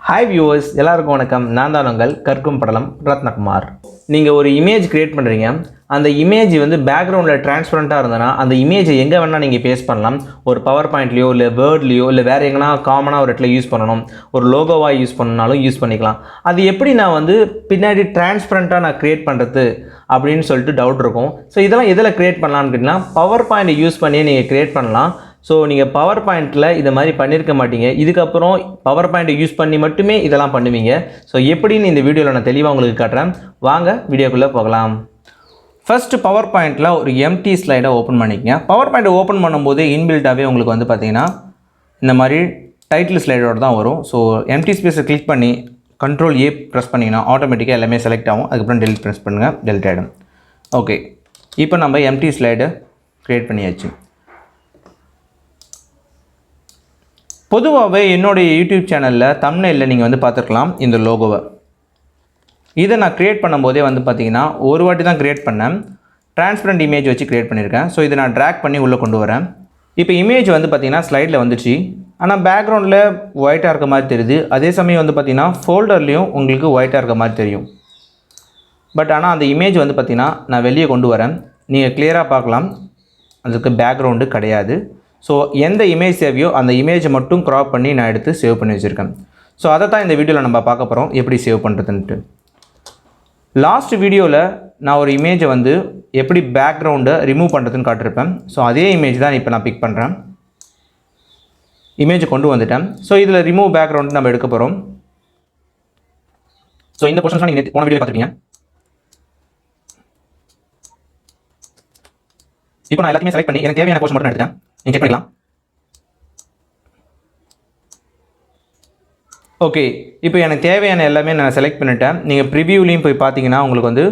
Hi viewers, எல்லாருக்கும் வணக்கம். நான் தான் உங்கள் கற்கும் படலம் ரத்னகுமார். நீங்கள் ஒரு இமேஜ் க்ரியேட் பண்ணுறீங்க. அந்த இமேஜ் வந்து பேக்ரவுண்டில் டிரான்ஸ்பரண்ட்டாக இருந்ததுன்னா அந்த இமேஜை எங்கே வேணால் நீங்கள் பேஸ்ட் பண்ணலாம். ஒரு பவர் பாயிண்ட்லையோ இல்லை வேர்ட்லையோ இல்லை வேறு எங்கன்னா காமனாக ஒரு இடத்துல யூஸ் பண்ணணும், ஒரு லோகோவாக யூஸ் பண்ணனாலும் யூஸ் பண்ணிக்கலாம். அது எப்படி நான் வந்து பின்னாடி டிரான்ஸ்பரண்ட்டாக நான் க்ரியேட் பண்ணுறது அப்படின்னு சொல்லிட்டு டவுட் இருக்கும். ஸோ இதெல்லாம் எதில் க்ரியேட் பண்ணலான்னு கேட்டிங்கன்னா பவர் பாயிண்ட்டை யூஸ் பண்ணி நீங்கள் க்ரியேட் பண்ணலாம். ஸோ நீங்கள் பவர் பாயிண்ட்டில் இதை மாதிரி பண்ணியிருக்க மாட்டீங்க. இதுக்கப்புறம் பவர் பாயிண்ட்டை யூஸ் பண்ணி மட்டுமே இதெல்லாம் பண்ணுவீங்க. ஸோ எப்படின்னு இந்த வீடியோவில் நான் தெளிவாக உங்களுக்கு காட்டுறேன். வாங்க வீடியோக்குள்ளே போகலாம். ஃபஸ்ட்டு பவர் பாயிண்ட்டில் ஒரு எம்டி ஸ்லைடை ஓப்பன் பண்ணிக்கங்க. பவர் பாயிண்ட்டை ஓப்பன் பண்ணும்போது இன்பில்ட்டாகவே உங்களுக்கு வந்து பார்த்தீங்கன்னா இந்த மாதிரி டைட்டில் ஸ்லைடோடு தான் வரும். ஸோ எம்டி ஸ்பேஸை கிளிக் பண்ணி Ctrl+A ப்ரெஸ் பண்ணிங்கன்னா ஆட்டோமேட்டிக்காக எல்லாமே செலக்ட் ஆகும். அதுக்கப்புறம் டெலிட் ப்ரெஸ் பண்ணுங்கள், டெலிட் ஆகிடும். ஓகே, இப்போ நம்ம எம்டி ஸ்லைடை க்ரியேட் பண்ணியாச்சு. பொதுவாகவே என்னுடைய யூடியூப் சேனலில் தம்ப்நெயிலில் நீங்கள் வந்து பார்த்துருக்கலாம் இந்த லோகோவை. இதை நான் க்ரியேட் பண்ணும்போதே வந்து பார்த்தீங்கன்னா ஒரு வாட்டி தான் க்ரியேட் பண்ணேன். டிரான்ஸ்பரண்ட் இமேஜ் வச்சு க்ரியேட் பண்ணியிருக்கேன். ஸோ இதை நான் ட்ராக் பண்ணி உள்ளே கொண்டு வரேன். இப்போ இமேஜ் வந்து பார்த்தீங்கன்னா ஸ்லைடில் வந்துச்சு. ஆனால் பேக்ரவுண்டில் ஒயிட்டாக இருக்க மாதிரி தெரியுது. அதே சமயம் வந்து பார்த்தீங்கன்னா ஃபோல்டர்லேயும் உங்களுக்கு ஒயிட்டாக இருக்க மாதிரி தெரியும். பட் ஆனால் அந்த இமேஜ் வந்து பார்த்தீங்கன்னா நான் வெளியே கொண்டு வரேன். நீங்கள் கிளியராக பார்க்கலாம், அதுக்கு பேக்ரவுண்டு கிடையாது. ஸோ எந்த இமேஜ் சேவையோ அந்த இமேஜை மட்டும் க்ராப் பண்ணி நான் எடுத்து சேவ் பண்ணி வச்சுருக்கேன். ஸோ அதை தான் இந்த வீடியோவில் நம்ம பார்க்க போகிறோம், எப்படி சேவ் பண்ணுறதுன்ட்டு. லாஸ்ட் வீடியோவில் நான் ஒரு இமேஜை வந்து எப்படி பேக்ரவுண்டை ரிமூவ் பண்ணுறதுன்னு காட்டிருப்பேன். ஸோ அதே இமேஜ் தான் இப்போ நான் பிக் பண்ணுறேன். இமேஜை கொண்டு வந்துட்டேன். ஸோ இதில் ரிமூவ் பேக்ரவுண்டு நம்ம எடுக்க போகிறோம். ஸோ இந்த போர்ஷன்ஸ்லாம் நீங்கள் போன வீடியோ பார்த்துருக்கீங்க. இப்போ நான் எல்லாத்தையுமே செலக்ட் பண்ணி எனக்கு தேவையான போர்ஷன் மட்டும் எடுத்துட்டேன். நீங்கள் செக் பண்ணிக்கலாம். ஓகே, இப்போ எனக்கு தேவையான எல்லாமே நான் செலக்ட் பண்ணிட்டேன். நீங்கள் ப்ரிவியூலையும் போய் பார்த்தீங்கன்னா உங்களுக்கு வந்து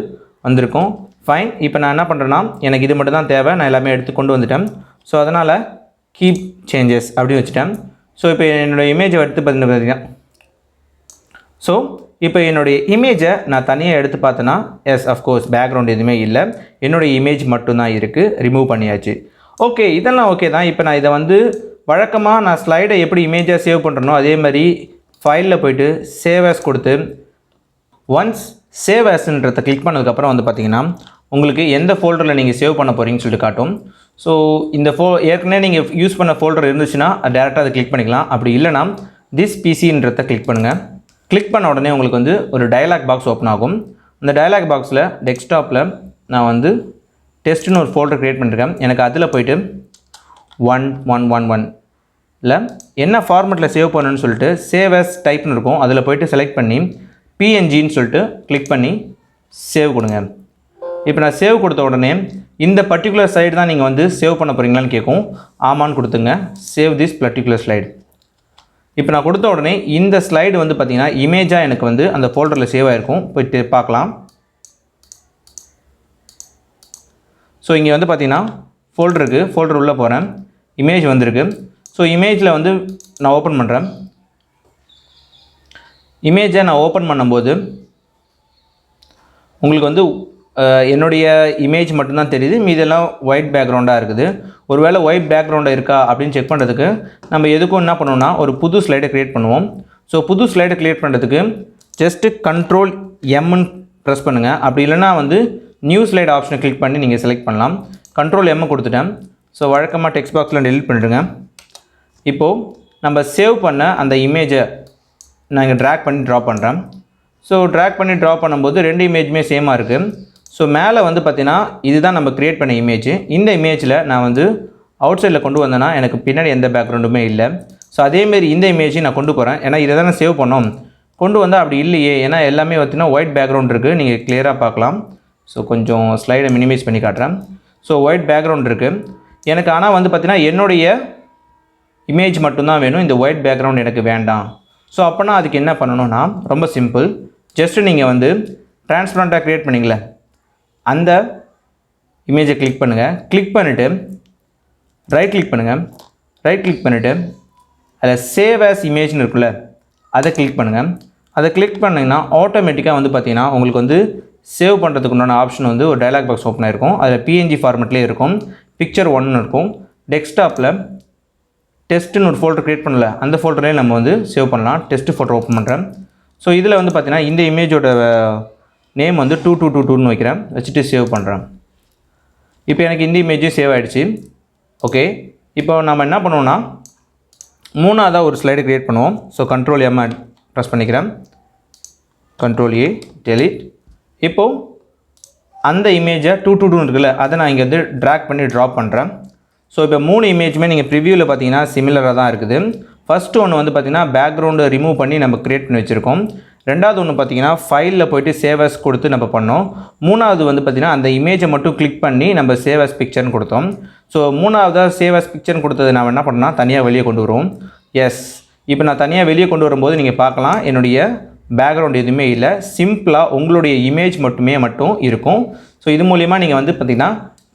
வந்திருக்கும். ஃபைன். இப்போ நான் என்ன பண்ணுறேன்னா எனக்கு இது மட்டும் தான் தேவை, நான் எல்லாமே எடுத்து கொண்டு வந்துட்டேன். ஸோ அதனால் கீப் சேஞ்சஸ் அப்படின்னு வச்சுட்டேன். ஸோ இப்போ என்னோடய இமேஜை எடுத்து பார்த்தீங்கன்னா ஸோ இப்போ என்னுடைய இமேஜை நான் தனியாக எடுத்து பார்த்தேன்னா எஸ் அஃப்கோர்ஸ் பேக்ரவுண்ட் எதுவுமே இல்லை, என்னுடைய இமேஜ் மட்டும்தான் இருக்குது. ரிமூவ் பண்ணியாச்சு. ஓகே, இதெல்லாம் ஓகே தான். இப்போ நான் இதை வந்து வழக்கமாக நான் ஸ்லைடை எப்படி இமேஜாக சேவ் பண்ணுறனோ அதே மாதிரி ஃபைலில் போய்ட்டு சேவ் ஆஸ் கொடுத்து ஒன்ஸ் சேவ் ஆஸ்ன்றதை கிளிக் பண்ணதுக்கப்புறம் வந்து பார்த்திங்கன்னா உங்களுக்கு எந்த ஃபோல்டரில் நீங்கள் சேவ் பண்ண போகிறீங்கன்னு சொல்லிட்டு காட்டும். ஸோ இந்த ஏற்கனவே நீங்கள் யூஸ் பண்ண ஃபோல்டர் இருந்துச்சுன்னா டேரெக்டாக அதை கிளிக் பண்ணிக்கலாம். அப்படி இல்லைனா திஸ் பிசின்றதை கிளிக் பண்ணுங்கள். கிளிக் பண்ண உடனே உங்களுக்கு வந்து ஒரு டயலாக் பாக்ஸ் ஓப்பன் ஆகும். அந்த டயலாக் பாக்ஸில் டெஸ்க்டாப்பில் நான் வந்து டெஸ்ட்டுன்னு ஒரு ஃபோல்டர் க்ரியேட் பண்ணியிருக்கேன். எனக்கு அதில் போய்ட்டு 1111ல் என்ன ஃபார்மெட்டில் சேவ் பண்ணணும்னு சொல்லிட்டு சேவ் ஆஸ் டைப்னு இருக்கும். அதில் போய்ட்டு செலக்ட் பண்ணி பிஎன்ஜின்னு சொல்லிட்டு கிளிக் பண்ணி சேவ் கொடுங்க. இப்போ நான் சேவ் கொடுத்த உடனே இந்த பர்டிகுலர் ஸ்லைடு தான் நீங்கள் வந்து சேவ் பண்ண போகிறீங்களான்னு கேட்கும். ஆமான்னு கொடுத்துங்க. Save this particular slide. இப்போ நான் கொடுத்த உடனே இந்த ஸ்லைடு வந்து பார்த்திங்கன்னா இமேஜாக எனக்கு வந்து அந்த ஃபோல்டரில் சேவ் ஆகிருக்கும். போய்ட்டு பார்க்கலாம். ஸோ இங்கே வந்து பார்த்திங்கன்னா ஃபோல்டர் உள்ளே போகிறேன். இமேஜ் வந்திருக்கு. ஸோ இமேஜில் வந்து நான் ஓப்பன் பண்ணுறேன். இமேஜை நான் ஓப்பன் பண்ணும்போது உங்களுக்கு வந்து என்னுடைய இமேஜ் மட்டும்தான் தெரியுது. மீதெல்லாம் ஒயிட் பேக்ரவுண்டாக இருக்குது. ஒருவேளை ஒயிட் பேக்ரவுண்டாக இருக்கா அப்படின்னு செக் பண்ணுறதுக்கு நம்ம எதுக்கும் என்ன பண்ணுவோம்னா ஒரு புது ஸ்லைடை க்ரியேட் பண்ணுவோம். ஸோ புது ஸ்லைடை க்ரியேட் பண்ணுறதுக்கு ஜஸ்ட்டு Ctrl+Mன்னு ப்ரெஸ் பண்ணுங்கள். அப்படி இல்லைனா வந்து நியூ ஸ்லைட் ஆப்ஷனை கிளிக் பண்ணி நீங்கள் செலக்ட் பண்ணலாம். Ctrl+M கொடுத்துட்டேன். ஸோ வழக்கமாக டெக்ஸ்ட் பாக்ஸில் டெலிட் பண்ணிடுங்க. இப்போது நம்ம சேவ் பண்ண அந்த இமேஜை நான் இங்கே ட்ராக் பண்ணி ட்ரா பண்ணுறேன். ஸோ ட்ராக் பண்ணி ட்ரா பண்ணும்போது ரெண்டு இமேஜுமே சேமாக இருக்குது. ஸோ மேலே வந்து பார்த்திங்கன்னா இதுதான் நம்ம க்ரியேட் பண்ண இமேஜ். இந்த இமேஜில் நான் வந்து அவுட் சைடில் கொண்டு வந்தேன்னா எனக்கு பின்னாடி எந்த பேக்ரவுண்டுமே இல்லை. ஸோ அதேமாரி இந்த இமேஜையும் நான் கொண்டு போகிறேன். ஏன்னா இதை தான் நான் சேவ் பண்ணோம். கொண்டு வந்தால் அப்படி இல்லையே, ஏன்னா எல்லாமே பார்த்திங்கன்னா ஒயிட் பேக்ரவுண்ட் இருக்குது. நீங்கள் கிளியராக பார்க்கலாம். ஸோ கொஞ்சம் ஸ்லைடை மினிமைஸ் பண்ணி காட்டுறேன். ஸோ ஒயிட் பேக்ரவுண்ட் இருக்குது எனக்கு. ஆனால் வந்து பார்த்திங்கன்னா என்னுடைய இமேஜ் மட்டும்தான் வேணும், இந்த ஒயிட் பேக்ரவுண்ட் எனக்கு வேண்டாம். ஸோ அப்போனா அதுக்கு என்ன பண்ணணும்னா ரொம்ப சிம்பிள். ஜஸ்ட்டு நீங்கள் வந்து டிரான்ஸ்பரண்ட்டாக க்ரியேட் பண்ணிங்களே அந்த இமேஜை கிளிக் பண்ணுங்கள். கிளிக் பண்ணிவிட்டு ரைட் கிளிக் பண்ணுங்கள். ரைட் கிளிக் பண்ணிவிட்டு அதில் சேவ் ஆஸ் இமேஜ்னு இருக்குல்ல அதை கிளிக் பண்ணுங்கள். அதை கிளிக் பண்ணிங்கன்னா ஆட்டோமேட்டிக்காக வந்து பார்த்திங்கன்னா உங்களுக்கு வந்து சேவ் பண்ணுறதுக்கு உண்டான ஆப்ஷன் வந்து ஒரு டயலாக் பாக்ஸ் ஓப்பன் ஆகிருக்கும். அதில் பிஎன்ஜி ஃபார்மெட்லேயே இருக்கும். பிக்சர் 1 இருக்கும். டெஸ்க்டாப்பில் டெஸ்ட்டுன்னு ஒரு ஃபோல்டர் க்ரியேட் பண்ணல, அந்த ஃபோல்டர்லேயே நம்ம வந்து சேவ் பண்ணலாம். டெஸ்ட்டு ஃபோல்டர் ஓப்பன் பண்ணுறேன். ஸோ இதில் வந்து பார்த்தீங்கன்னா இந்த இமேஜோட நேம் வந்து 2222ன்னு வைக்கிறேன், வச்சுட்டு சேவ் பண்ணுறேன். இப்போ எனக்கு இந்த இமேஜும் சேவ் ஆகிடுச்சு. ஓகே, இப்போ நம்ம என்ன பண்ணுவோம்னா மூணாவதாக ஒரு ஸ்லைடு க்ரியேட் பண்ணுவோம். ஸோ Ctrl M ப்ரெஸ் பண்ணிக்கிறேன், Ctrl A delete. இப்போது அந்த இமேஜை 222 இருக்குல்ல, அதை நான் இங்கே வந்து ட்ராக் பண்ணி ட்ராப் பண்ணுறேன். ஸோ இப்போ 3 இமேஜுமே நீங்கள் ப்ரிவியூவில் பார்த்தீங்கன்னா சிமிலராக தான் இருக்குது. ஃபஸ்ட்டு ஒன்று வந்து பார்த்திங்கன்னா பேக்ரவுண்டை ரிமூவ் பண்ணி நம்ம க்ரியேட் பண்ணி வச்சுருக்கோம். ரெண்டாவது ஒன்று பார்த்திங்கன்னா ஃபைலில் போய்ட்டு சேவ் as கொடுத்து நம்ம பண்ணோம். மூணாவது வந்து பார்த்திங்கன்னா அந்த இமேஜை மட்டும் கிளிக் பண்ணி நம்ம சேவ் as பிக்சர்னு கொடுத்தோம். ஸோ மூணாவதாக சேவ் as பிக்சர்னு கொடுத்தது நான் என்ன பண்ணேன்னா தனியாக வெளியே கொண்டு வருவோம். எஸ், இப்போ நான் தனியாக வெளியே கொண்டு வரும்போது நீங்கள் பார்க்கலாம் என்னுடைய பேக்ரவுண்ட் எதுவுமே இல்லை, சிம்பிளாக உங்களுடைய இமேஜ் மட்டும் இருக்கும். ஸோ இது மூலிமா நீங்கள் வந்து பார்த்திங்கன்னா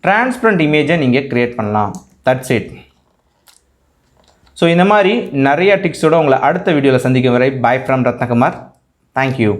டிரான்ஸ்பரண்ட் இமேஜை நீங்கள் க்ரியேட் பண்ணலாம். That's it. ஸோ இந்த மாதிரி நிறைய டிப்ஸோடு உங்களை அடுத்த வீடியோவில் சந்திக்கும் வரை பை ஃப்ரம் ரத்னகுமார். தேங்க்யூ.